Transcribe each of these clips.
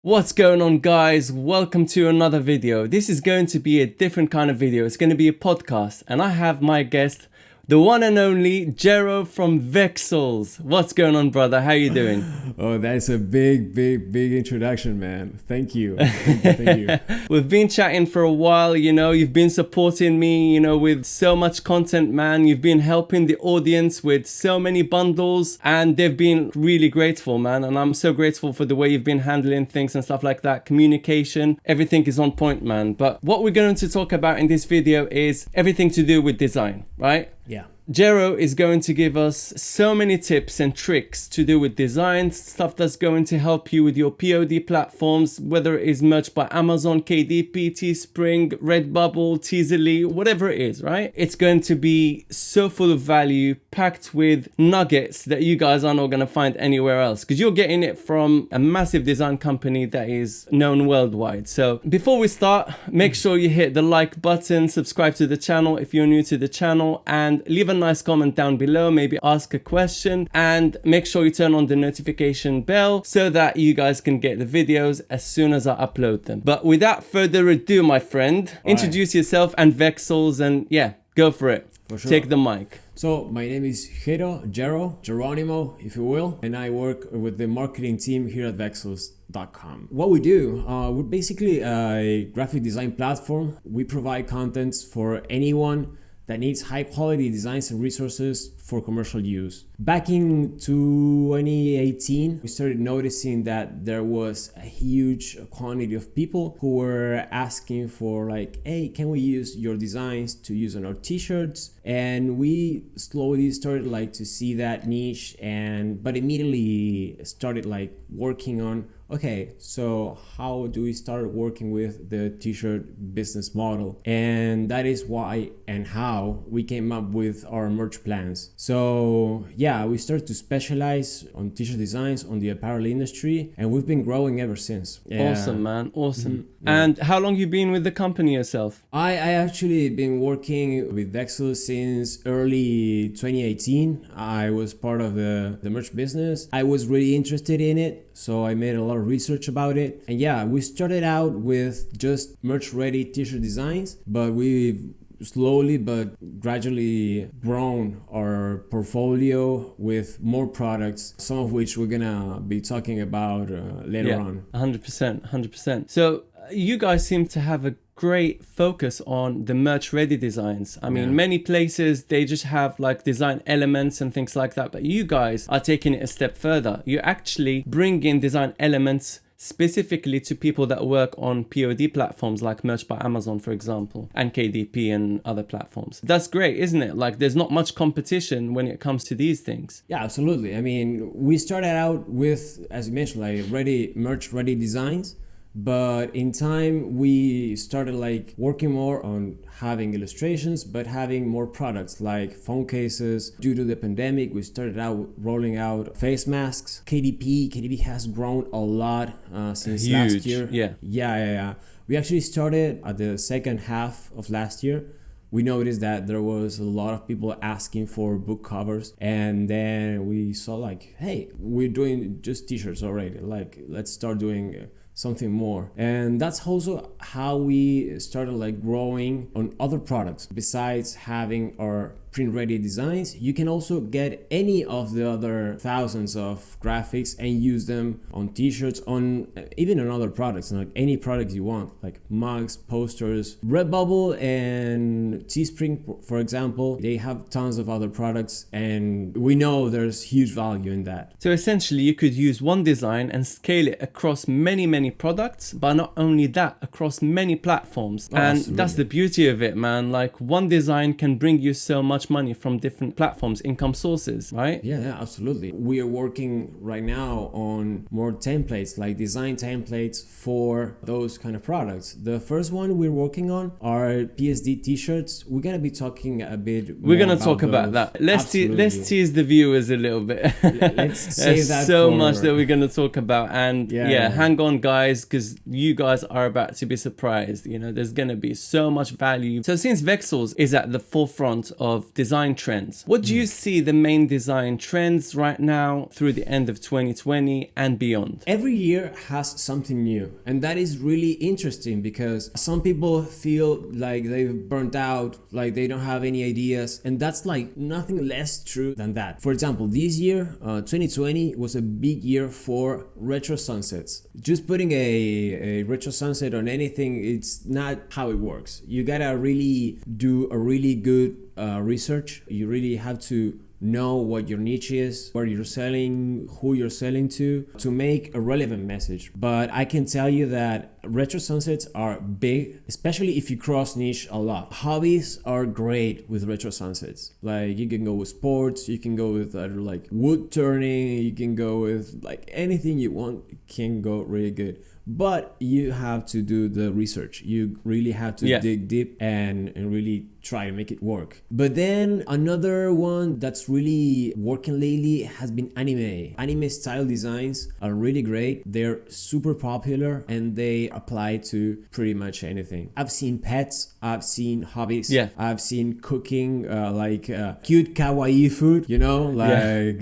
What's going on, guys? Welcome to another video. This is going to be a different kind of video. It's going to be a podcast, and I have my guest, the one and only Jero from Vexels. What's going on, brother? How you doing? Oh, that's a big introduction, man. Thank you. Thank you. We've been chatting for a while, you've been supporting me, with so much content, man. You've been helping the audience with so many bundles, and they've been really grateful, man. And I'm so grateful for the way you've been handling things and stuff like that. Communication, everything is on point, man. But what we're going to talk about in this video is everything to do with design, right? Yeah. Jero is going to give us so many tips and tricks to do with design, stuff that's going to help you with your POD platforms, whether it is merch by Amazon, KDP, Teespring, Redbubble, Teasely, whatever it is, right? It's going to be so full of value, packed with nuggets that you guys are not going to find anywhere else, because you're getting it from a massive design company that is known worldwide. So before we start, make sure you hit the like button, subscribe to the channel if you're new to the channel, and leave a nice comment down below, maybe ask a question, and make sure you turn on the notification bell so that you guys can get the videos as soon as I upload them. But without further ado, my friend, introduce yourself and Vexels, and yeah, go for it. For sure. Take the mic. So my name is Geronimo, if you will, and I work with the marketing team here at Vexels.com. What we do, we're basically a graphic design platform. We provide contents for anyone that needs high quality designs and resources for commercial use. Back in 2018, we started noticing that there was a huge quantity of people who were asking for like, hey, can we use your designs to use on our t-shirts? And we slowly started like to see that niche, but immediately started like working on, okay, so how do we start working with the t-shirt business model? And that is why and how we came up with our merch plans. So yeah, we started to specialize on t-shirt designs on the apparel industry, and we've been growing ever since. Awesome, man. Awesome. Mm-hmm. And how long you been with the company yourself? I actually been working with Vexel since early 2018. I was part of the merch business. I was really interested in it, so I made a lot of research about it. And yeah, we started out with just merch ready t-shirt designs, but we've slowly but gradually grown our portfolio with more products, some of which we're gonna be talking about later on. 100%. So you guys seem to have a great focus on the merch ready designs. I mean, many places they just have like design elements and things like that, but you guys are taking it a step further. You actually bring in design elements specifically to people that work on POD platforms like merch by Amazon, for example, and KDP and other platforms. That's great, isn't it? Like there's not much competition when it comes to these things. Yeah, absolutely. I mean, we started out with, as you mentioned, like merch ready designs. But in time, we started like working more on having illustrations, but having more products like phone cases. Due to the pandemic, we started out rolling out face masks. KDP has grown a lot since last year. Yeah. We actually started at the second half of last year. We noticed that there was a lot of people asking for book covers, and then we saw like, hey, we're doing just t-shirts already. Like, let's start doing something more. And that's also how we started like growing on other products. Besides having our print ready designs, you can also get any of the other thousands of graphics and use them on t-shirts, on even on other products, like any products you want, like mugs, posters. Redbubble and Teespring, for example, they have tons of other products, and we know there's huge value in that. So essentially you could use one design and scale it across many products, but not only that, across many platforms. And absolutely. That's the beauty of it, man. Like one design can bring you so much money from different platforms, income sources, right? Yeah, absolutely. We are working right now on more templates, like design templates for those kind of products. The first one we're working on are PSD t-shirts. We're gonna be talking a bit more. We're gonna talk about that. Let's tease the viewers a little bit. Let's save that. So much that we're gonna talk about, and hang on, guys, because you guys are about to be surprised. There's gonna be so much value. So since Vexels is at the forefront of of design trends. What do you see the main design trends right now through the end of 2020 and beyond? Every year has something new, and that is really interesting because some people feel like they've burnt out, like they don't have any ideas, and that's like nothing less true than that. For example, this year, 2020 was a big year for retro sunsets. Just putting a retro sunset on anything, it's not how it works. You gotta really do a really good research. You really have to know what your niche is, where you're selling, who you're selling to make a relevant message. But I can tell you that retro sunsets are big, especially if you cross niche a lot. Hobbies are great with retro sunsets. Like you can go with sports, you can go with like wood turning, you can go with like anything you want, it can go really good. But you have to do the research. You really have to dig deep and really try to make it work. But then another one that's really working lately has been anime. Anime style designs are really great. They're super popular and they apply to pretty much anything. I've seen pets, I've seen hobbies, I've seen cooking, like cute kawaii food, you know, like,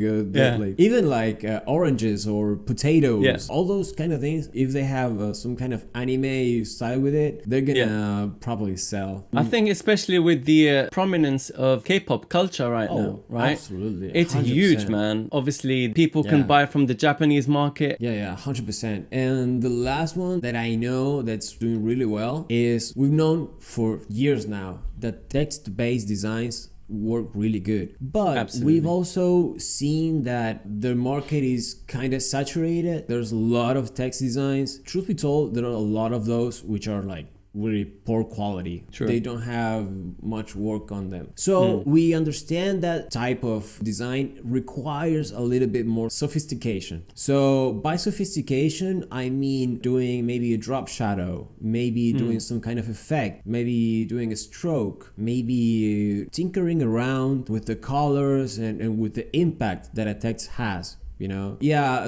like even like oranges or potatoes, all those kind of things. If they have some kind of anime style with it, they're gonna probably sell. I think especially with the prominence of K-pop culture right now, right? Absolutely. It's 100%. huge, man. Obviously, people can buy from the Japanese market. Yeah, 100%. And the last one that I know that's doing really well is we've known for years now that text-based designs work really good, but we've also seen that the market is kind of saturated. There's a lot of text designs. Truth be told, there are a lot of those which are like really poor quality. They don't have much work on them. So we understand that type of design requires a little bit more sophistication. So by sophistication, I mean doing maybe a drop shadow, maybe doing some kind of effect, maybe doing a stroke, maybe tinkering around with the colors and with the impact that a text has. You know,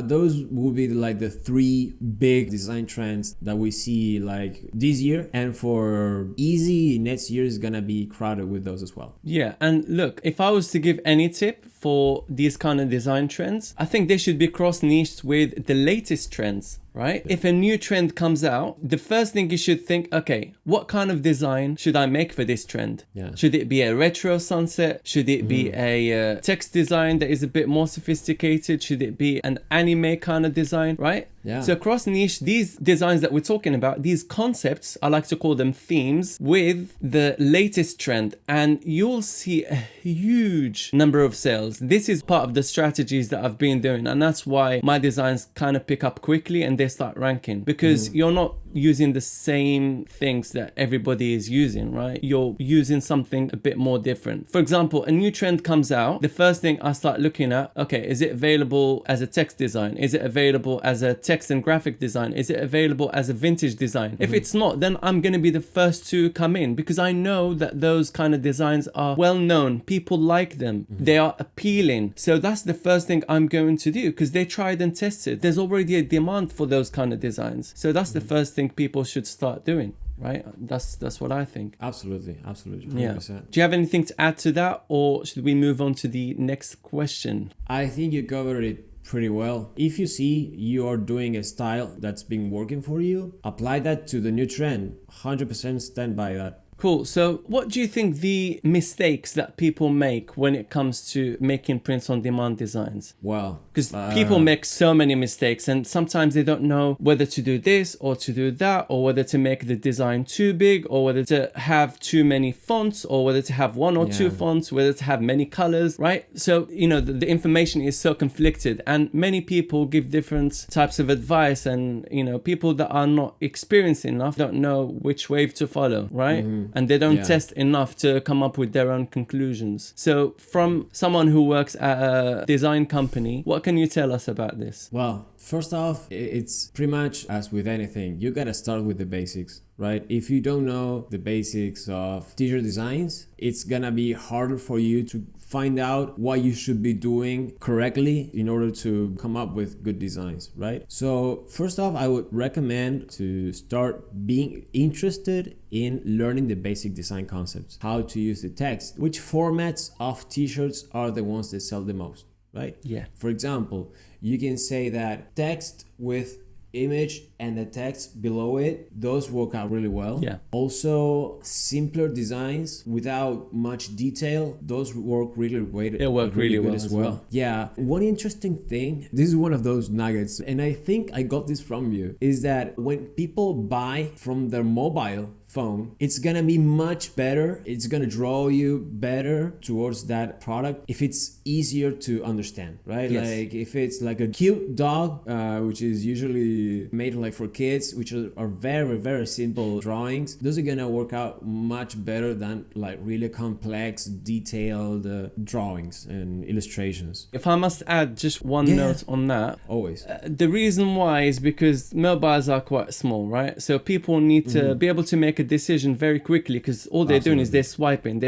those will be like the three big design trends that we see like this year, and for easy next year is gonna be crowded with those as well. Yeah, and look, if I was to give any tip for these kind of design trends, I think they should be cross-niched with the latest trends. Right? If a new trend comes out, the first thing you should think, okay, what kind of design should I make for this trend? Should it be a retro sunset? Should it be a text design that is a bit more sophisticated? Should it be an anime kind of design? Right? So cross niche, these designs that we're talking about, these concepts, I like to call them themes, with the latest trend, and you'll see a huge number of sales. This is part of the strategies that I've been doing, and that's why my designs kind of pick up quickly and they start ranking, because you're not using the same things that everybody is using, right? You're using something a bit more different. For example, a new trend comes out, the first thing I start looking at, okay, is it available as a text design? Is it available as a text and graphic design? Is it available as a vintage design? If it's not, then I'm going to be the first to come in, because I know that those kind of designs are well known. People like them. They are appealing. So that's the first thing I'm going to do, because they tried and tested. There's already a demand for those kind of designs. So that's the first thing people should start doing, right? That's what I think. Absolutely 100%. Do you have anything to add to that, or should we move on to the next question? I think you covered it pretty well. If you see you are doing a style that's been working for you, apply that to the new trend. 100% stand by that. Cool. So what do you think the mistakes that people make when it comes to making prints on demand designs? Well, because people make so many mistakes, and sometimes they don't know whether to do this or to do that, or whether to make the design too big, or whether to have too many fonts, or whether to have one or two fonts, whether to have many colors, right? So, you know, the information is so conflicted, and many people give different types of advice, and, you know, people that are not experienced enough don't know which wave to follow, right? And they don't test enough to come up with their own conclusions. So from someone who works at a design company, what can you tell us about this? Well, first off, it's pretty much as with anything. You gotta start with the basics, right? If you don't know the basics of t-shirt designs, it's gonna be harder for you to find out what you should be doing correctly in order to come up with good designs, right? So first off, I would recommend to start being interested in learning the basic design concepts, how to use the text, which formats of t-shirts are the ones that sell the most, right? Yeah. For example, you can say that text with image and the text below it, those work out really well. Yeah. Also, simpler designs without much detail, those work really great. They work really good well as as well. well. Yeah. One interesting thing, this is one of those nuggets, and I think I got this from you, is that when people buy from their mobile phone, it's gonna be much better. It's gonna draw you better towards that product if it's easier to understand, right? Yes. Like if it's like a cute dog, which is usually made like for kids, which are very, very simple drawings, those are gonna work out much better than like really complex, detailed drawings and illustrations. If I must add just one Yeah. note on that, Always. the reason why is because mobiles are quite small, right? So people need to be able to make a decision very quickly because all they're doing is they're swiping,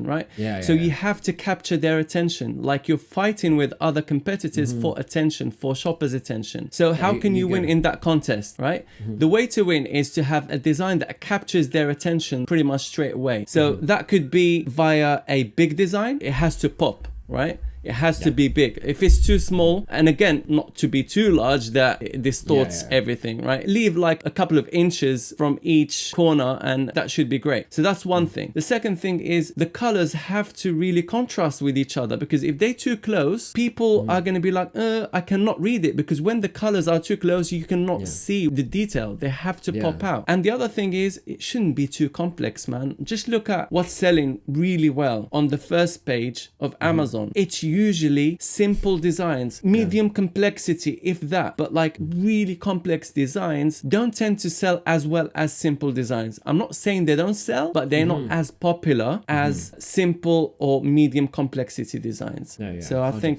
right? Yeah, So yeah. you have to capture their attention, like you're fighting with other competitors for attention, for shoppers' attention. So how you- can you you win gotta- in that contest, right? The way to win is to have a design that captures their attention pretty much straight away. So that could be via a big design. It has to pop, right? It has to be big. If it's too small, and again, not to be too large that it distorts everything, right? Leave like a couple of inches from each corner and that should be great. So that's one thing. The second thing is the colors have to really contrast with each other because if they're too close, people are going to be like, I cannot read it because when the colors are too close, you cannot see the detail. They have to pop out. And the other thing is it shouldn't be too complex, man. Just look at what's selling really well on the first page of Amazon. It's usually simple designs, medium complexity, if that, but like really complex designs don't tend to sell as well as simple designs. I'm not saying they don't sell, but they're not as popular as simple or medium complexity designs. So I think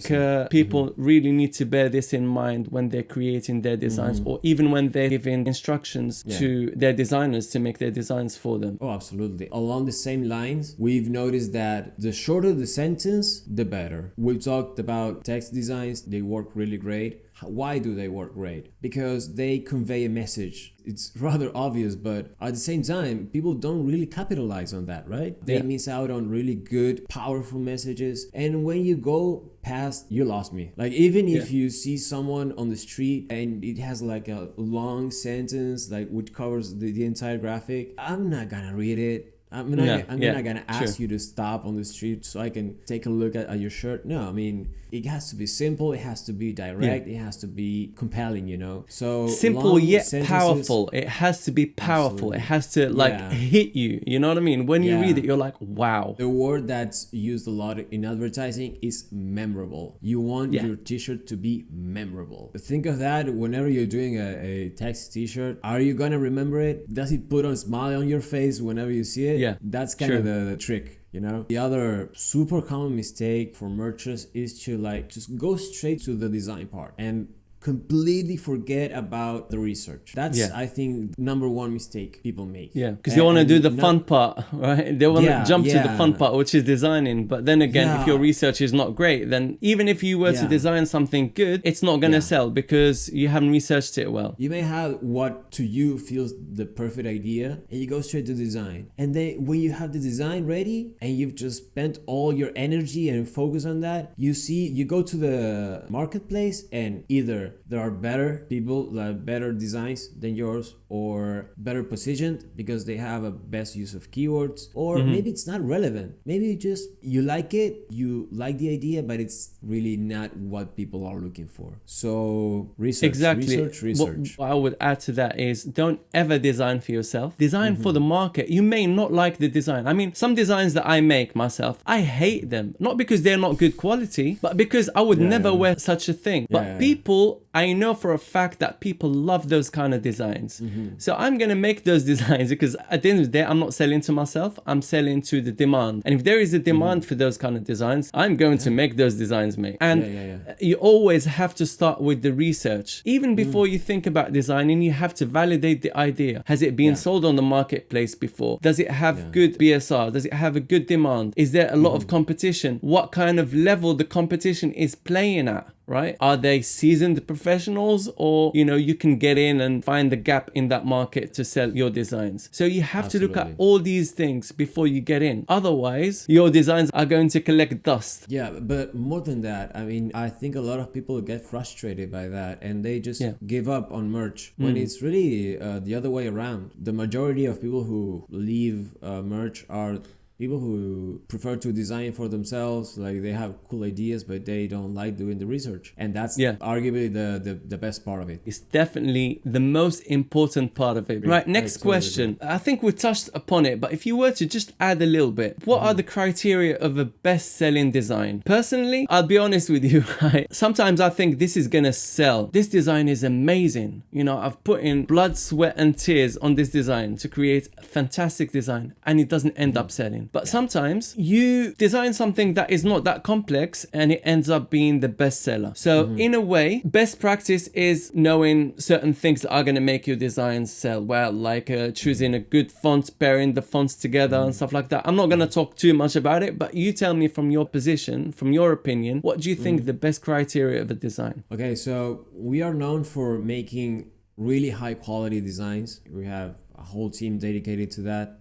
people really need to bear this in mind when they're creating their designs or even when they're giving instructions to their designers to make their designs for them. Oh, absolutely. Along the same lines, we've noticed that the shorter the sentence, the better. We've talked about text designs. They work really great. Why do they work great? Because they convey a message. It's rather obvious, but at the same time, people don't really capitalize on that, right? They miss out on really good, powerful messages. And when you go past, you lost me. Like even if you see someone on the street and it has like a long sentence, like which covers the entire graphic, I'm not gonna read it. I'm not gonna ask you to stop on the street so I can take a look at your shirt. No, I mean, it has to be simple, it has to be direct, it has to be compelling, you know? So simple yet powerful. It has to be powerful. Absolutely. It has to like hit you. You know what I mean? When you read it, you're like, wow. The word that's used a lot in advertising is memorable. You want your t-shirt to be memorable. Think of that whenever you're doing a text t-shirt. Are you gonna remember it? Does it put a smile on your face whenever you see it? Yeah, that's kind of the trick. You know, the other super common mistake for merchants is to like just go straight to the design part and completely forget about the research. That's I think number one mistake people make. Yeah, because they want to do the fun part, right? They want to jump to the fun part, which is designing. But then again, if your research is not great, then even if you were to design something good, it's not going to sell because you haven't researched it well. You may have what to you feels the perfect idea and you go straight to design. And then when you have the design ready and you've just spent all your energy and focus on that, you go to the marketplace and either there are better people, better designs than yours, or better positioned because they have a best use of keywords, or maybe it's not relevant. Maybe you like it, you like the idea, but it's really not what people are looking for. So research. What I would add to that is don't ever design for yourself. Design for the market. You may not like the design. I mean, some designs that I make myself, I hate them. Not because they're not good quality, but because I would never wear such a thing. But people I know for a fact that people love those kind of designs. So I'm going to make those designs because at the end of the day, I'm not selling to myself. I'm selling to the demand. And if there is a demand for those kind of designs, I'm going to make those designs, mate. And you always have to start with the research. Even before you think about designing, you have to validate the idea. Has it been sold on the marketplace before? Does it have good BSR? Does it have a good demand? Is there a lot of competition? What kind of level the competition is playing at? Right? Are they seasoned professionals, or you can get in and find the gap in that market to sell your designs? So you have to look at all these things before you get in. Otherwise, your designs are going to collect dust. Yeah, but more than that, I mean, I think a lot of people get frustrated by that and they just give up on merch when it's really the other way around. The majority of people who leave merch are people who prefer to design for themselves. Like, they have cool ideas, but they don't like doing the research. And that's arguably the best part of it. It's definitely the most important part of it. Right, next question. I think we touched upon it, but if you were to just add a little bit, what are the criteria of a best-selling design? Personally, I'll be honest with you, right? Sometimes I think this is gonna sell. This design is amazing. I've put in blood, sweat, and tears on this design to create a fantastic design, and it doesn't end up selling. But sometimes you design something that is not that complex and it ends up being the bestseller. So in a way, best practice is knowing certain things that are going to make your designs sell well, like choosing a good font, pairing the fonts together and stuff like that. I'm not going to talk too much about it, but you tell me from your position, from your opinion, what do you think the best criteria of a design? Okay, so we are known for making really high quality designs. We have a whole team dedicated to that.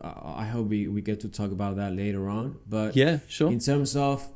I hope we get to talk about that later on. But yeah, sure. In terms of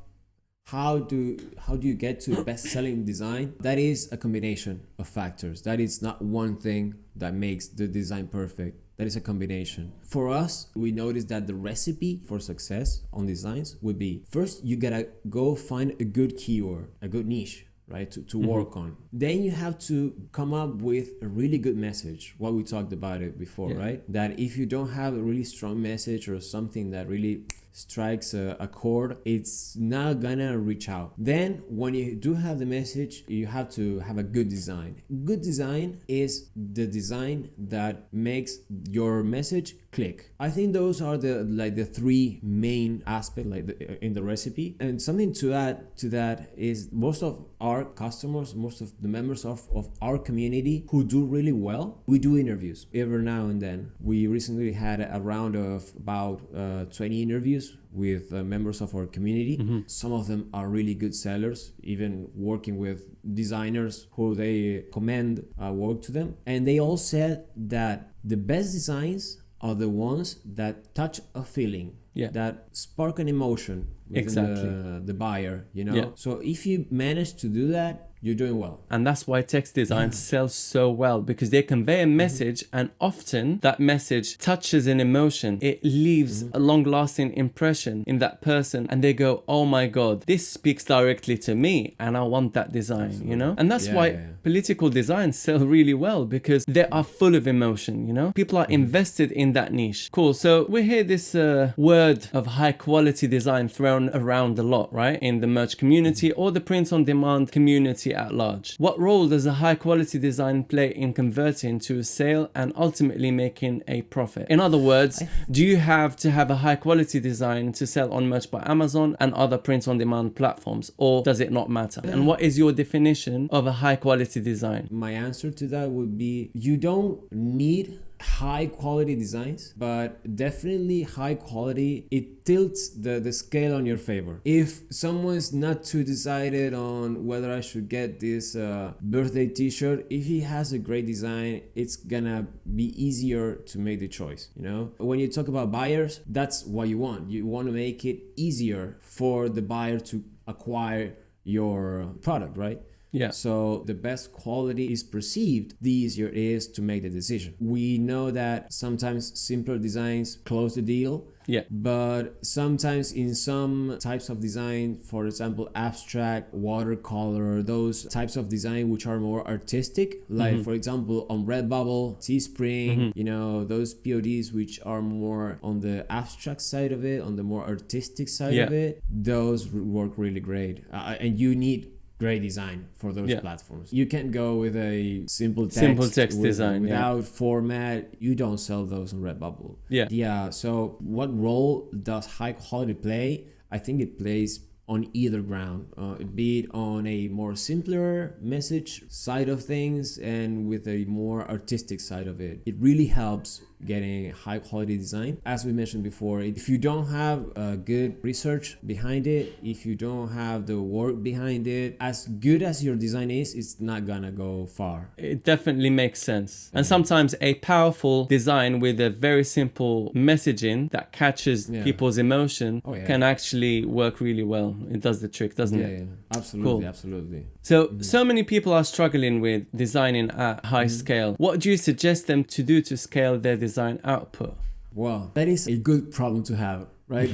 how do you get to best-selling design, that is a combination of factors. That is not one thing that makes the design perfect. That is a combination. For us, we noticed that the recipe for success on designs would be, first, you gotta go find a good keyword, a good niche, right, to work on. Then you have to come up with a really good message. What we talked about it before, right? That if you don't have a really strong message or something that really strikes a chord, it's not gonna reach out. Then when you do have the message, you have to have a good design. Good design is the design that makes your message click. I think those are the three main aspects in the recipe. And something to add to that is most of our customers, most of the members of our community who do really well, we do interviews every now and then. We recently had a round of about 20 interviews with members of our community. Some of them are really good sellers, even working with designers who they commend work to them. And they all said that the best designs are the ones that touch a feeling, that spark an emotion within the buyer, So if you manage to do that, you're doing well. And that's why text design sells so well, because they convey a message, and often that message touches an emotion. It leaves a long-lasting impression in that person, and they go, oh my God, this speaks directly to me and I want that design, And that's why political designs sell really well, because they are full of emotion, People are invested in that niche. Cool. So we hear this word of high quality design thrown around a lot, right? In the merch community or the print on demand community at large. What role does a high quality design play in converting to a sale and ultimately making a profit? In other words, do you have to have a high quality design to sell on Merch by Amazon and other print on demand platforms, or does it not matter? And what is your definition of a high quality design? My answer to that would be, you don't need high quality designs, but definitely high quality, it tilts the scale on your favor. If someone's not too decided on whether I should get this birthday t-shirt, if he has a great design, it's gonna be easier to make the choice. When you talk about buyers, that's what you want to make it easier for the buyer to acquire your product, right? Yeah. So the best quality is perceived, the easier it is to make the decision. We know that sometimes simpler designs close the deal. Yeah. But sometimes in some types of design, for example, abstract, watercolor, those types of design which are more artistic, like for example on Redbubble, Teespring, those PODs which are more on the abstract side of it, on the more artistic side of it, those work really great. And you need great design for those Yeah. platforms. You can't go with a simple text design, without format. You don't sell those on Redbubble. Yeah. So what role does high quality play? I think it plays on either ground, be it on a more simpler message side of things and with a more artistic side of it. It really helps getting high quality design. As we mentioned before, if you don't have good research behind it, if you don't have the work behind it, as good as your design is, it's not gonna go far. It definitely makes sense. And sometimes a powerful design with a very simple messaging that catches people's emotion can actually work really well. It does the trick, doesn't it? Yeah, absolutely, absolutely. So many people are struggling with designing at high scale. What do you suggest them to do to scale their design output? Well, that is a good problem to have, right?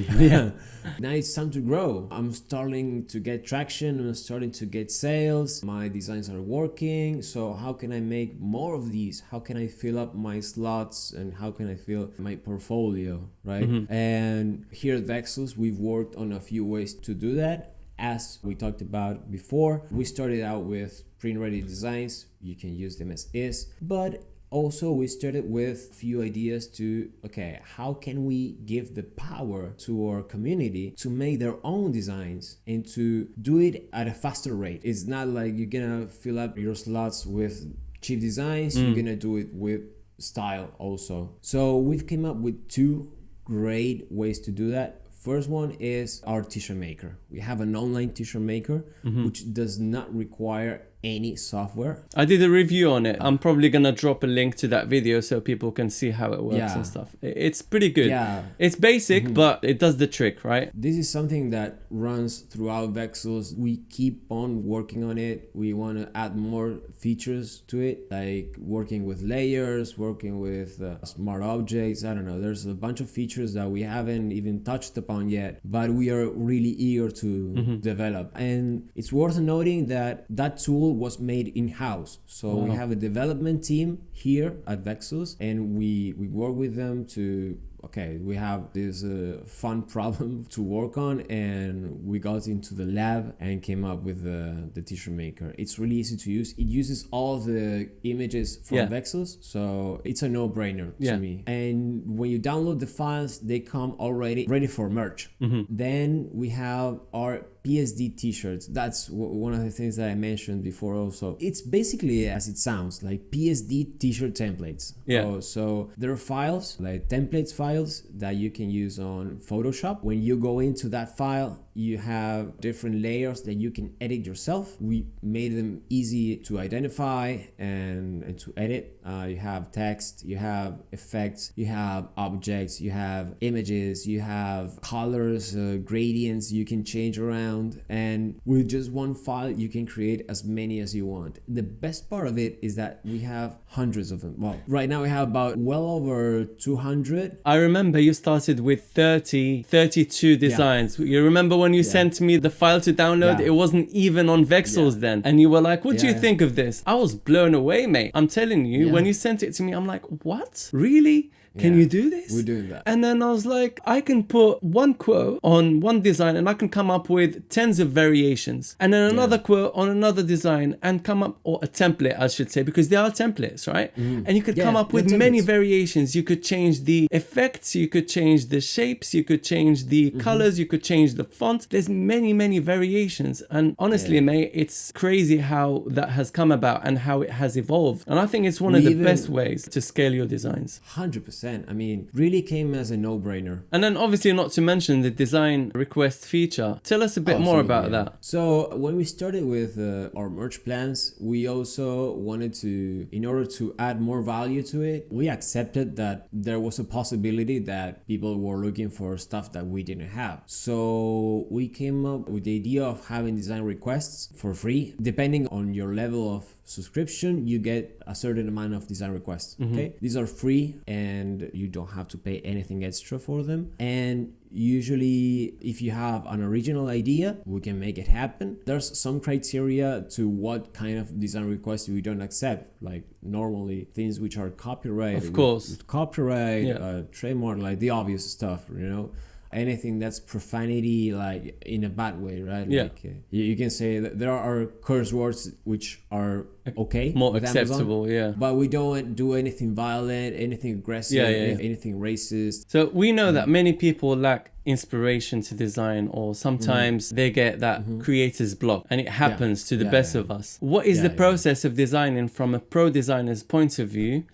Now it's time to grow. I'm starting to get traction. I'm starting to get sales. My designs are working. So how can I make more of these? How can I fill up my slots? And how can I fill my portfolio, right? And here at Vexels, we've worked on a few ways to do that. As we talked about before, we started out with print-ready designs. You can use them as is, but also we started with a few ideas to, okay, how can we give the power to our community to make their own designs and to do it at a faster rate? It's not like you're gonna fill up your slots with cheap designs, you're gonna do it with style also. So we've came up with two great ways to do that. First one is our t-shirt maker. We have an online t-shirt maker, which does not require any software. I did a review on it. I'm probably gonna drop a link to that video so people can see how it works and stuff. It's pretty good. It's basic, but it does the trick, right? This is something that runs throughout Vexels. We keep on working on it. We want to add more features to it, like working with layers, working with smart objects. I don't know, there's a bunch of features that we haven't even touched upon yet, but we are really eager to develop. And it's worth noting that that tool was made in-house. So we have a development team here at Vexels, and we work with them to, okay, we have this fun problem to work on, and we got into the lab and came up with the t-shirt maker. It's really easy to use. It uses all the images from Vexels, so it's a no-brainer to me. And when you download the files, they come already ready for merch. Then we have our PSD t-shirts. That's one of the things that I mentioned before also. It's basically, as it sounds, like PSD t-shirt templates. So there are files, like templates files that you can use on Photoshop. When you go into that file, you have different layers that you can edit yourself. We made them easy to identify and to edit. You have text, you have effects, you have objects, you have images, you have colors, gradients you can change around. And with just one file, you can create as many as you want. The best part of it is that we have hundreds of them. Well, right now we have about well over 200. I remember you started with 32 designs. You remember when you sent me the file to download? It wasn't even on Vexels then. And you were like, what do you think of this? I was blown away, mate. I'm telling you, when you sent it to me, I'm like, what? Really? Can you do this? We're doing that. And then I was like, I can put one quote on one design and I can come up with tens of variations. And then another quote on another design and come up, or a template, I should say, because they are templates, right? And you could come up with many variations. You could change the effects, you could change the shapes, you could change the colors, you could change the font. There's many variations. And honestly, mate, it's crazy how that has come about and how it has evolved. And I think it's one of the best ways to scale your designs. 100%. I mean, really came as a no-brainer. And then obviously not to mention the design request feature. Tell us a bit more about that. So when we started with our merch plans, we also wanted to, in order to add more value to it, we accepted that there was a possibility that people were looking for stuff that we didn't have. So we came up with the idea of having design requests for free. Depending on your level of subscription, you get a certain amount of design requests. Okay, these are free and you don't have to pay anything extra for them. And usually if you have an original idea, we can make it happen. There's some criteria to what kind of design requests we don't accept, like normally things which are copyright, of course, with copyright, trademark, like the obvious stuff, you know. anything that's profanity, like in a bad way, right? Yeah. Like you can say that there are curse words which are okay, more with acceptable, Amazon, but we don't do anything violent, anything aggressive, anything racist. So we know that many people lack inspiration to design, or sometimes they get that creator's block, and it happens to the best of us. What is the process of designing from a pro designer's point of view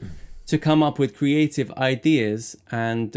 to come up with creative ideas and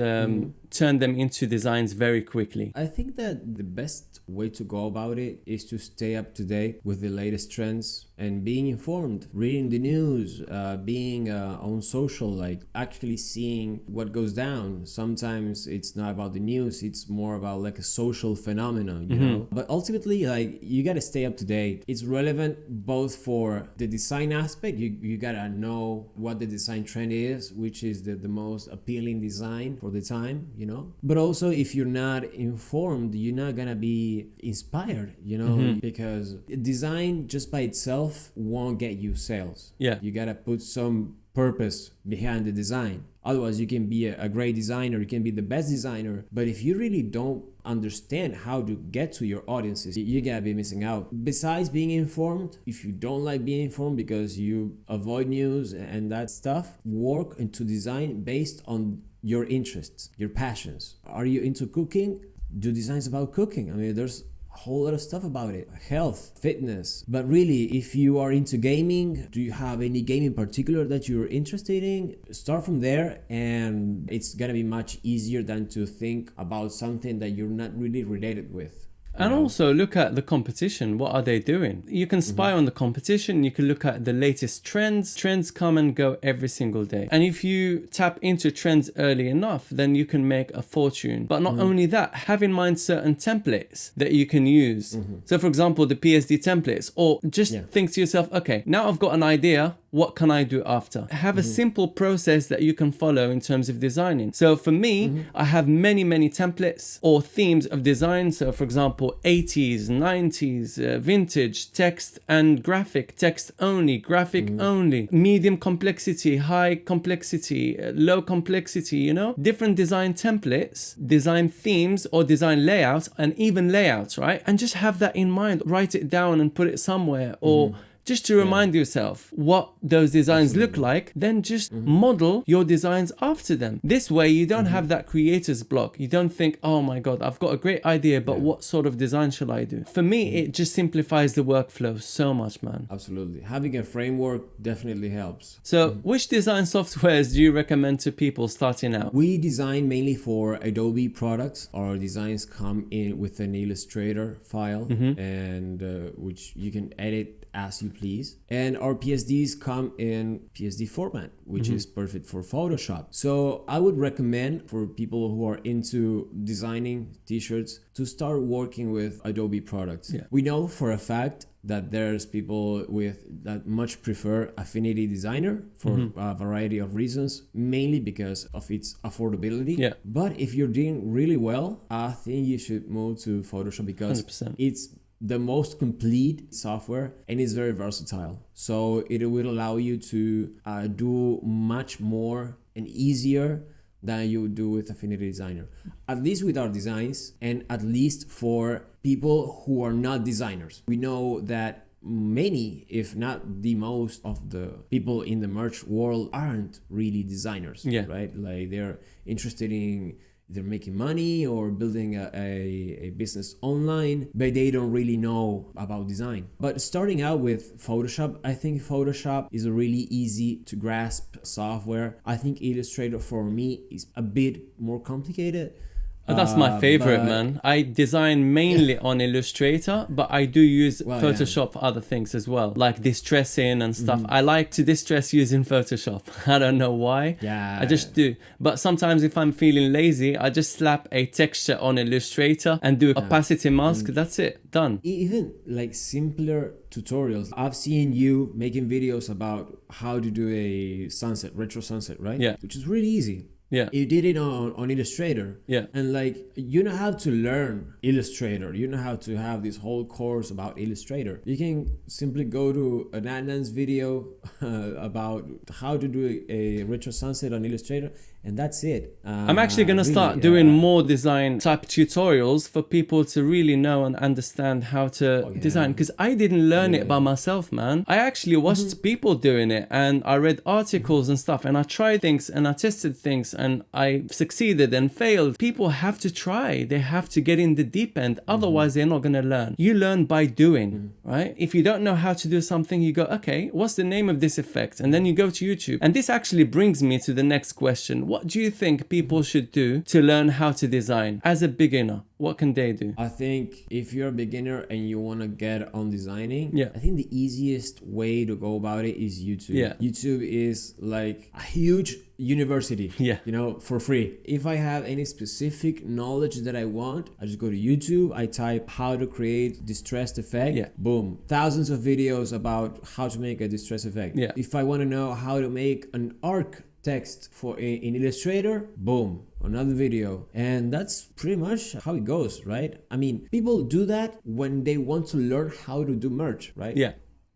turn them into designs very quickly? I think that the best way to go about it is to stay up to date with the latest trends and being informed, reading the news, being on social, like actually seeing what goes down. Sometimes it's not about the news, it's more about like a social phenomenon, you know? But ultimately, like, you gotta stay up to date. It's relevant both for the design aspect, you gotta know what the design trend is, which is the most appealing design for the time, you know? But also, if you're not informed, you're not gonna be inspired, you know? Because design just by itself won't get you sales. You gotta put some purpose behind the design. Otherwise, you can be a great designer, you can be the best designer, but if you really don't understand how to get to your audiences, you gotta be missing out. Besides being informed, if you don't like being informed because you avoid news and that stuff, work into design based on your interests, your passions. Are you into cooking? Do designs about cooking. I mean, there's a whole lot of stuff about it. Health, fitness. But really, if you are into gaming, do you have any game in particular that you're interested in? Start from there, and it's gonna be much easier than to think about something that you're not really related with. And also look at the competition. What are they doing? You can spy on the competition. You can look at the latest trends. Trends come and go every single day. And if you tap into trends early enough, then you can make a fortune. But not only that, have in mind certain templates that you can use. So for example, the PSD templates, or just think to yourself, okay, now I've got an idea. What can I do after? Have a simple process that you can follow in terms of designing. So for me, I have many templates or themes of design. So for example, 80s, 90s, vintage, text and graphic, text only, graphic only, medium complexity, high complexity, low complexity, you know, different design templates, design themes or design layouts, and even layouts, right? And just have that in mind, write it down and put it somewhere, or just to remind yourself what those designs look like, then just model your designs after them. This way you don't have that creator's block. You don't think, oh my God, I've got a great idea, but what sort of design shall I do? For me, it just simplifies the workflow so much, man. Absolutely. Having a framework definitely helps. So which design softwares do you recommend to people starting out? We design mainly for Adobe products. Our designs come in with an Illustrator file, and which you can edit as you please. And our PSDs come in PSD format, which is perfect for Photoshop. So I would recommend for people who are into designing t-shirts to start working with Adobe products. We know for a fact that there's people that much prefer Affinity Designer for a variety of reasons, mainly because of its affordability. But if you're doing really well, I think you should move to Photoshop because 100%. It's the most complete software and it's very versatile. So it will allow you to do much more and easier than you would do with Affinity Designer, at least with our designs, and at least for people who are not designers. We know that many, if not the most of the people in the merch world aren't really designers, right? Like they're interested in either making money or building a business online, but they don't really know about design. But starting out with Photoshop, I think Photoshop is a really easy to grasp software. I think Illustrator for me is a bit more complicated. That's my favorite, man. I design mainly on Illustrator, but I do use Photoshop for other things as well, like distressing and stuff. I like to distress using Photoshop. I don't know why. I just do. But sometimes if I'm feeling lazy, I just slap a texture on Illustrator and do opacity mask. That's it. Done. Even like simpler tutorials. I've seen you making videos about how to do a sunset, retro sunset, right? Yeah. Which is really easy. Yeah. You did it on Illustrator. Yeah. And like, you know how to learn Illustrator. You know how to have this whole course about Illustrator. You can simply go to an Adnan's video about how to do a retro sunset on Illustrator, and that's it. I'm actually going to start doing more design type tutorials for people to really know and understand how to design, because I didn't learn it by myself, man. I actually watched people doing it, and I read articles and stuff, and I tried things and I tested things, and I succeeded and failed. People have to try. They have to get in the deep end. Otherwise, they're not going to learn. You learn by doing, right? If you don't know how to do something, you go, okay, what's the name of this effect? And then you go to YouTube. And this actually brings me to the next question. What do you think people should do to learn how to design as a beginner? What can they do? I think if you're a beginner and you want to get on designing, Yeah. I think the easiest way to go about it is YouTube. Yeah. YouTube is like a huge university, Yeah. you know, for free. If I have any specific knowledge that I want, I just go to YouTube, I type how to create distressed effect, Yeah. boom, thousands of videos about how to make a distressed effect. Yeah. If I want to know how to make an arc text for in Illustrator, boom, another video. And that's pretty much how it goes, right? I mean, people do that when they want to learn how to do merch, right? Yeah.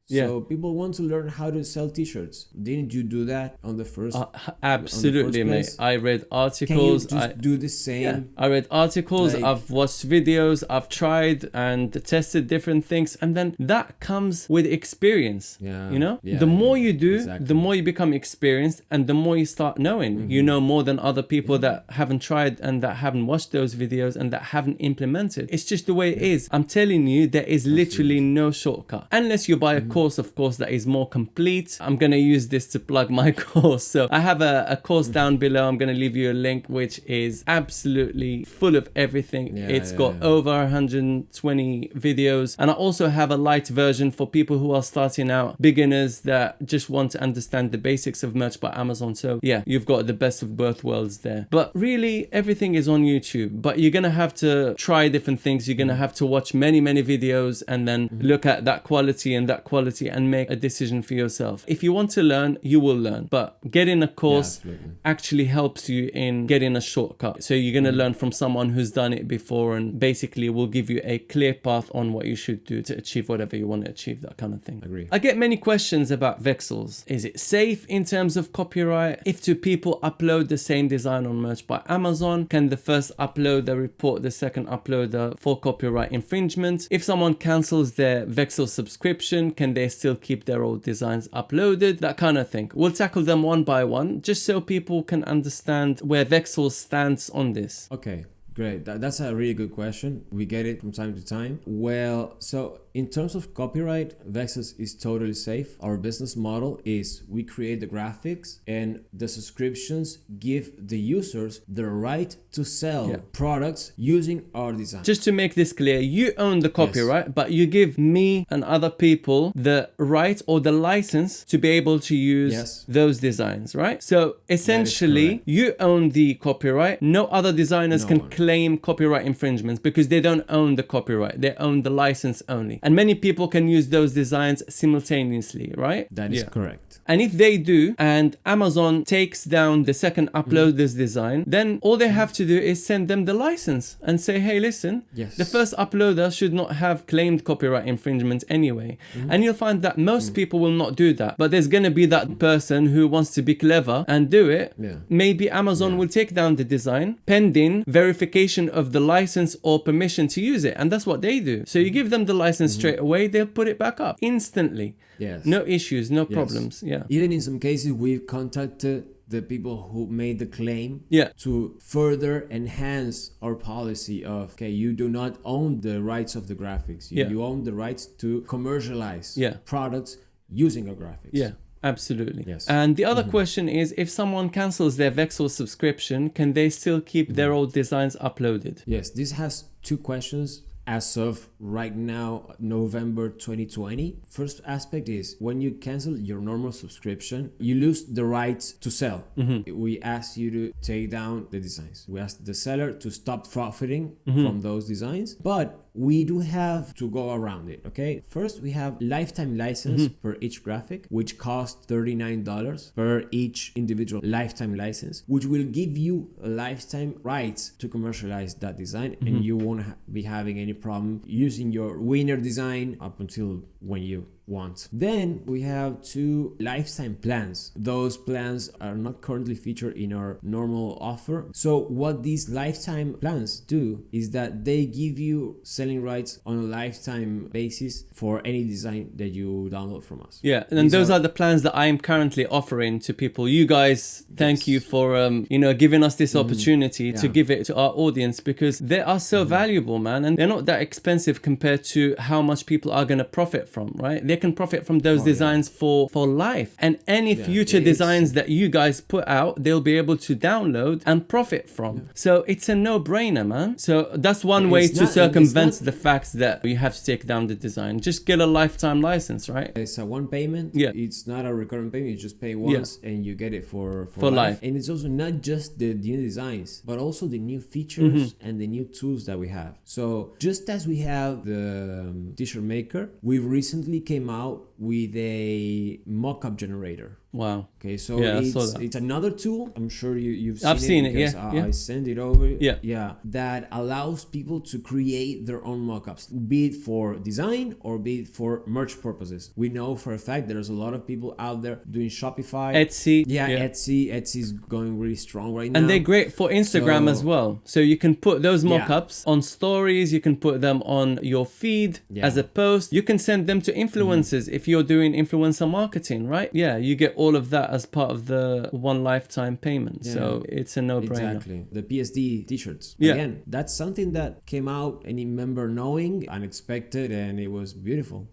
Yeah. So people want to learn how to sell t-shirts. Didn't you do that on the first? Absolutely, mate. place? I read Can you articles. just do the same? Yeah, I read articles, Like- I've watched videos, I've tried and tested different things, and then that comes with experience. Yeah, You know, yeah, the more yeah, you do, exactly. the more you become experienced, and the more you start knowing. You know more than other people that haven't tried and that haven't watched those videos and that haven't implemented. It's just the way it is. I'm telling you, there is literally no shortcut unless you buy a course, of course, that is more complete. I'm gonna use this to plug my course. So I have a course down below. I'm gonna leave you a link, which is absolutely full of everything. It's got over 120 videos, and I also have a light version for people who are starting out, beginners that just want to understand the basics of merch by Amazon. So yeah, you've got the best of both worlds there. But really, everything is on YouTube. But you're gonna have to try different things. You're gonna have to watch many videos and then look at that quality and make a decision for yourself. If you want to learn, you will learn. But getting a course absolutely. actually helps you in getting a shortcut. So you're going to learn from someone who's done it before and basically will give you a clear path on what you should do to achieve whatever you want to achieve, that kind of thing. Agree. I get many questions about Vexels. Is it safe in terms of copyright? If two people upload the same design on merch by Amazon, can the first uploader report the second uploader for copyright infringement? If someone cancels their Vexel subscription, can they still keep their old designs uploaded? That kind of thing. We'll tackle them one by one just so people can understand where Vexel stands on this. Okay, great. That's a really good question. We get it from time to time. Well, so in terms of copyright, Vexels is totally safe. Our business model is we create the graphics and the subscriptions give the users the right to sell products using our design. Just to make this clear, you own the copyright, but you give me and other people the right or the license to be able to use those designs, right? So essentially, you own the copyright. No other designers can claim copyright infringements because they don't own the copyright. They own the license only. And many people can use those designs simultaneously, right? That is correct. And if they do, and Amazon takes down the second uploader's design, then all they have to do is send them the license and say, hey, listen, the first uploader should not have claimed copyright infringement anyway. And you'll find that most people will not do that. But there's going to be that person who wants to be clever and do it. Maybe Amazon will take down the design pending verification of the license or permission to use it. And that's what they do. So you give them the license straight away, they'll put it back up instantly. No issues, no problems. Even in some cases, we've contacted the people who made the claim to further enhance our policy of, okay, you do not own the rights of the graphics. You own the rights to commercialize products using our graphics. Absolutely. And the other question is, if someone cancels their Vexel subscription, can they still keep their old designs uploaded? This has two questions as of right now, November 2020. First aspect is when you cancel your normal subscription, you lose the right to sell. We ask you to take down the designs. We ask the seller to stop profiting from those designs, but we do have to go around it. Okay, first we have lifetime license per each graphic, which costs $39 per each individual lifetime license, which will give you lifetime rights to commercialize that design, and you won't be having any problem using your winner design up until when you want. Then we have 2 lifetime plans. Those plans are not currently featured in our normal offer. So what these lifetime plans do is that they give you selling rights on a lifetime basis for any design that you download from us. Yeah, and those are the plans that I am currently offering to people. You guys, thank you for giving us this opportunity to give it to our audience, because they are so valuable, man, and they're not that expensive compared to how much people are going to profit from, right? They can profit from those designs for life, and any future designs that you guys put out, they'll be able to download and profit from. So it's a no-brainer, man. So that's one way to circumvent the fact that you have to take down the design. Just get a lifetime license, right? It's a one payment. Yeah, it's not a recurring payment. You just pay once and you get it for life. And it's also not just the new designs, but also the new features and the new tools that we have. So just as we have the t-shirt maker, we recently came out with a mock-up generator. Wow. Okay, so it's another tool. I'm sure you've seen it. I've seen it, because yeah. I send it over. Yeah. That allows people to create their own mock-ups, be it for design or be it for merch purposes. We know for a fact there's a lot of people out there doing Shopify. Etsy. Etsy is going really strong right now. And they're great for Instagram as well. So you can put those mock-ups on stories. You can put them on your feed as a post. You can send them to influencers if you're doing influencer marketing, right? Yeah, you get all of that as part of the one lifetime payment. So it's a no-brainer. Exactly. The PSD t-shirts. Again, that's something that came out any member knowing, unexpected, and it was beautiful.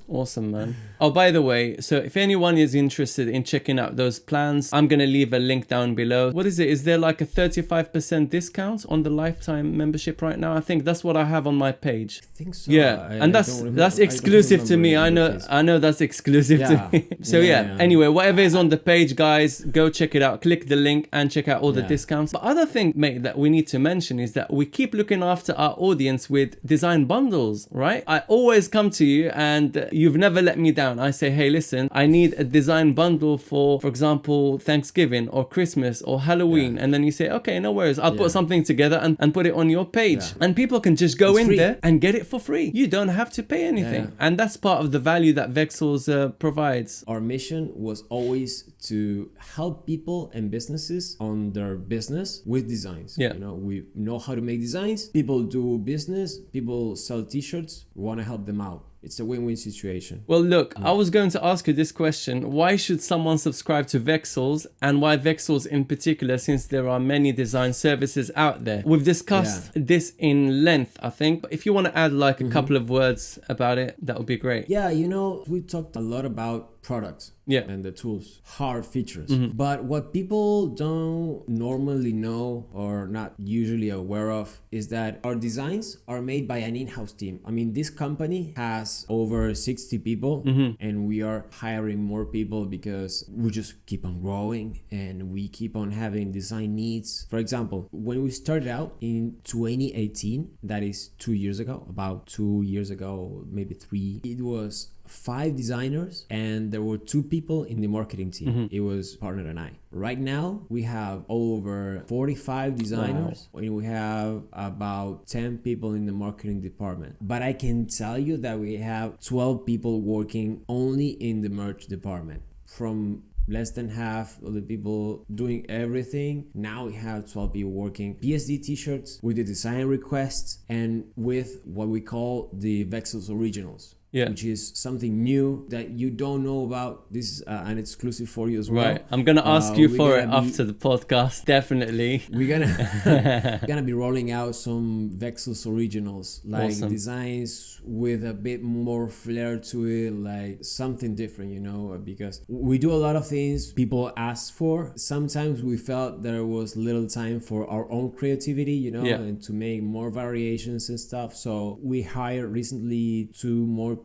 Awesome, man. Oh, by the way, so if anyone is interested in checking out those plans, I'm going to leave a link down below. What is it? Is there like a 35% discount on the lifetime membership right now? I think that's what I have on my page. I think so. Yeah, and that's exclusive to me. I know that's exclusive to me. So anyway, whatever is on the page, guys, go check it out. Click the link and check out all the discounts. But other thing, mate, that we need to mention is that we keep looking after our audience with design bundles, right? I always come to you and you've never let me down. I say, hey, listen, I need a design bundle for example, Thanksgiving or Christmas or Halloween. And then you say, okay, no worries. I'll put something together and put it on your page. And people can just go in there and get it for free. You don't have to pay anything. And that's part of the value that Vexels provides. Our mission was always to help people and businesses on their business with designs. You know, we know how to make designs. People do business. People sell t-shirts. We want to help them out. It's a win-win situation. Well, look, I was going to ask you this question. Why should someone subscribe to Vexels, and why Vexels in particular, since there are many design services out there? We've discussed this in length, I think. But if you want to add like a couple of words about it, that would be great. Yeah, you know, we talked a lot about products and the tools, hard features. But what people don't normally know or not usually aware of is that our designs are made by an in-house team. I mean, this company has over 60 people and we are hiring more people because we just keep on growing and we keep on having design needs. For example, when we started out in 2018, that is 2 years ago, about 2 years ago, maybe 3, it was 5 designers and there were 2 people in the marketing team. It was partner and I. Right now we have over 45 designers and we have about 10 people in the marketing department. But I can tell you that we have 12 people working only in the merch department. From less than half of the people doing everything, now we have 12 people working PSD t-shirts with the design requests and with what we call the Vexels originals. which is something new that you don't know about. This is an exclusive for you as well. Right. I'm gonna ask you for it after the podcast. Definitely. We're gonna be rolling out some Vexels originals, like designs with a bit more flair to it, like something different, you know, because we do a lot of things people ask for. Sometimes we felt there was little time for our own creativity, you know, and to make more variations and stuff. So we hired recently two more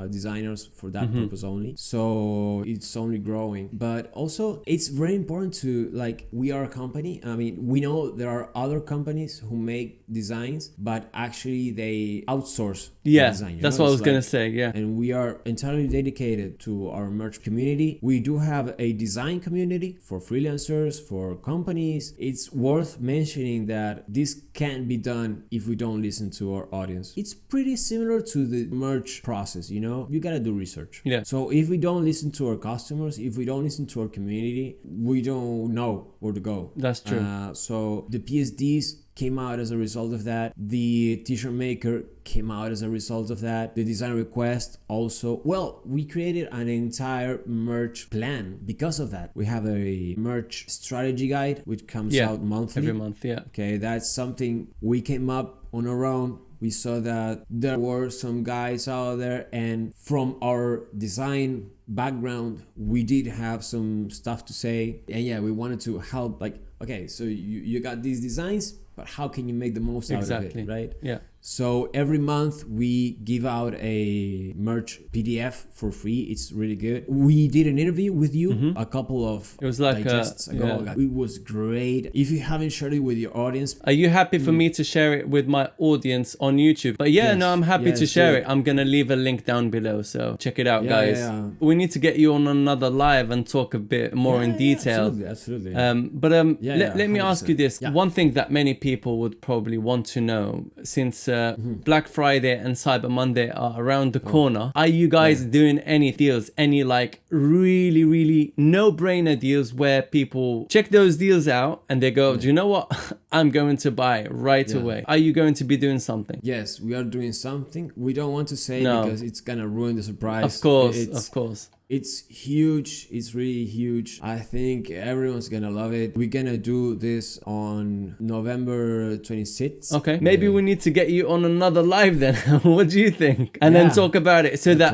designers for that purpose only. So it's only growing. But also it's very important to, like, we are a company. I mean, we know there are other companies who make designs, but actually they outsource the design. That's what I was gonna say. And we are entirely dedicated to our merch community. We do have a design community for freelancers, for companies. It's worth mentioning that this can't be done if we don't listen to our audience. It's pretty similar to the merch process, you know. You gotta do research. So if we don't listen to our customers, if we don't listen to our community, we don't know where to go. That's true. So the PSDs came out as a result of that. The t-shirt maker came out as a result of that. The design request also. Well, we created an entire merch plan because of that. We have a merch strategy guide which comes out monthly. Every month, Okay, that's something we came up on our own. We saw that there were some guys out there, and from our design background, we did have some stuff to say. And we wanted to help, like, okay, so you got these designs, but how can you make the most out of it, right? So every month we give out a merch PDF for free. It's really good. We did an interview with you a couple of digests ago. It was great. If you haven't shared it with your audience, are you happy for me to share it with my audience on YouTube? But I'm happy to share it. I'm gonna leave a link down below, so check it out, guys. We need to get you on another live and talk a bit more in detail. Absolutely. Let me ask you this. One thing that many people would probably want to know, since Black Friday and Cyber Monday are around the corner, are you guys doing any deals, any like really, really no-brainer deals where people check those deals out and they go, do you know what? I'm going to buy right away. Are you going to be doing something? Yes, we are doing something. We don't want to say because it's gonna ruin the surprise. Of course. It's huge. It's really huge. I think everyone's gonna love it. We're gonna do this on November 26th. Okay. Maybe we need to get you on another live then. What do you think? And then talk about it so that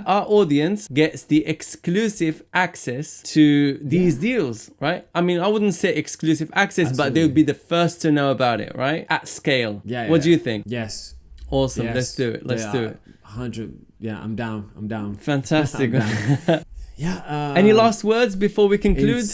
our audience gets the exclusive access to these deals, right? I mean, I wouldn't say exclusive access, but they would be the first to know about it, right? At scale. What do you think? Yes. Awesome. Yes. Let's do it. Let's do it. 100. Yeah, I'm down. Fantastic. I'm down. Any last words before we conclude?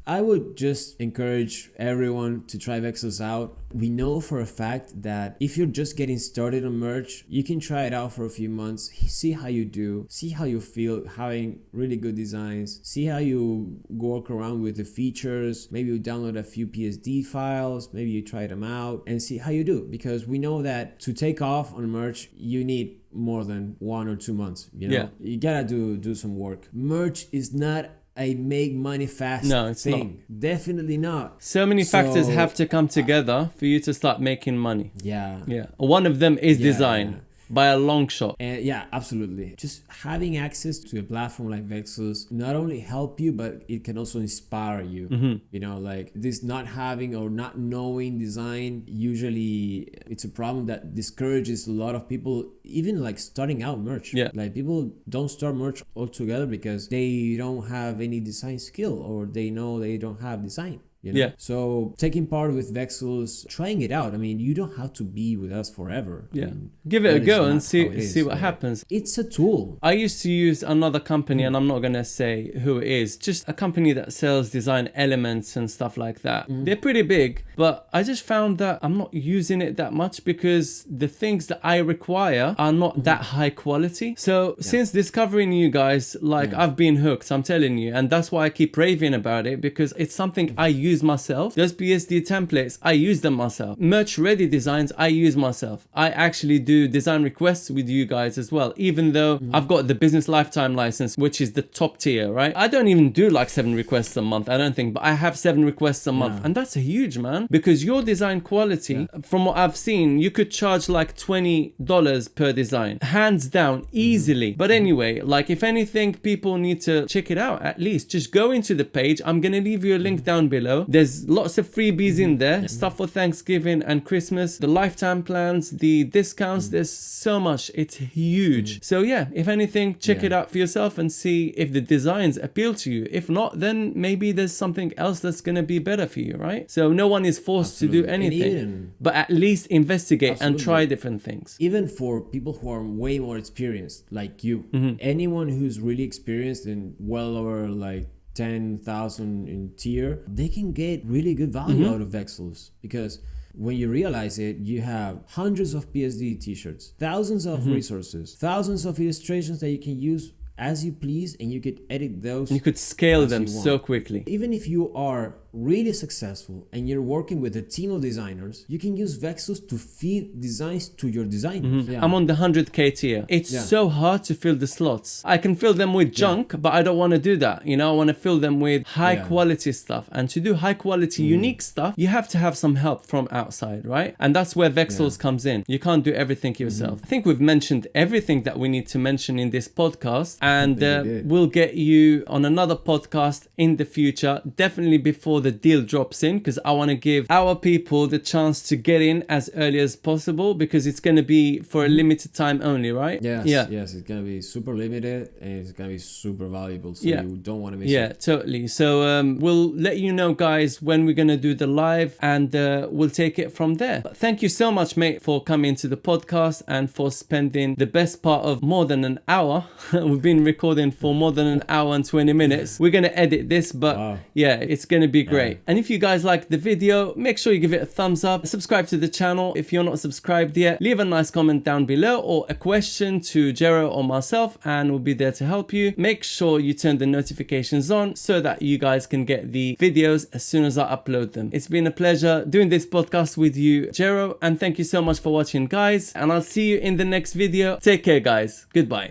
I would just encourage everyone to try Vexels out. We know for a fact that if you're just getting started on merch, you can try it out for a few months, see how you do, see how you feel having really good designs, see how you work around with the features, maybe you download a few PSD files, maybe you try them out and see how you do. Because we know that to take off on merch, you need more than 1 or 2 months, you know? You gotta do some work. Merch is not a make money fast thing. Not. Definitely not. So many factors have to come together for you to start making money. Yeah. One of them is design. By a long shot. And absolutely. Just having access to a platform like Vexels not only help you, but it can also inspire you. You know, like this not having or not knowing design, usually it's a problem that discourages a lot of people, even like starting out merch. Like people don't start merch altogether because they don't have any design skill or they know they don't have design. You know? So taking part with Vexels, trying it out. I mean, you don't have to be with us forever. I mean, give it a go and see what happens. It's a tool. I used to use another company, and I'm not gonna say who it is. Just a company that sells design elements and stuff like that. They're pretty big, but I just found that I'm not using it that much because the things that I require are not that high quality. So since discovering you guys, like I've been hooked. I'm telling you, and that's why I keep raving about it because it's something I use use myself. Those PSD templates, I use them myself. Merch ready designs, I use myself. I actually do design requests with you guys as well, even though I've got the business lifetime license, which is the top tier, right? I don't even do like 7 requests a month, I don't think, but I have 7 requests a month. And that's a huge, man, because your design quality, from what I've seen, you could charge like $20 per design, hands down, easily. But anyway, like if anything, people need to check it out. At least just go into the page. I'm gonna leave you a link down below. There's lots of freebies in there, stuff for Thanksgiving and Christmas, the lifetime plans, the discounts. There's so much, it's huge. So yeah, if anything, check it out for yourself and see if the designs appeal to you. If not, then maybe there's something else that's gonna be better for you, right? So no one is forced to do anything, but at least investigate and try different things. Even for people who are way more experienced, like you, anyone who's really experienced and well over like 10,000 in tier, they can get really good value out of Vexels, because when you realize it, you have hundreds of PSD t-shirts, thousands of resources, thousands of illustrations that you can use as you please, and you could edit those. You could scale them so quickly. Even if you are really successful and you're working with a team of designers, you can use Vexels to feed designs to your designers. I'm on the 100k tier. It's so hard to fill the slots. I can fill them with junk, but I don't want to do that. You know, I want to fill them with high quality stuff. And to do high quality, unique stuff, you have to have some help from outside, right? And that's where Vexels comes in. You can't do everything yourself. I think we've mentioned everything that we need to mention in this podcast, and we'll get you on another podcast in the future, definitely before the deal drops in, because I want to give our people the chance to get in as early as possible, because it's going to be for a limited time only, right? Yes, it's going to be super limited and it's going to be super valuable, so you don't want to miss it. Yeah, totally. So we'll let you know, guys, when we're going to do the live, and we'll take it from there. But thank you so much, mate, for coming to the podcast and for spending the best part of more than an hour. We've been recording for more than an hour and 20 minutes. We're going to edit this, but yeah, it's going to be great. And if you guys like the video, make sure you give it a thumbs up, subscribe to the channel if you're not subscribed yet, leave a nice comment down below or a question to Jero or myself, and we'll be there to help you. Make sure you turn the notifications on so that you guys can get the videos as soon as I upload them. It's been a pleasure doing this podcast with you, Jero, and thank you so much for watching, guys, and I'll see you in the next video. Take care, guys. Goodbye.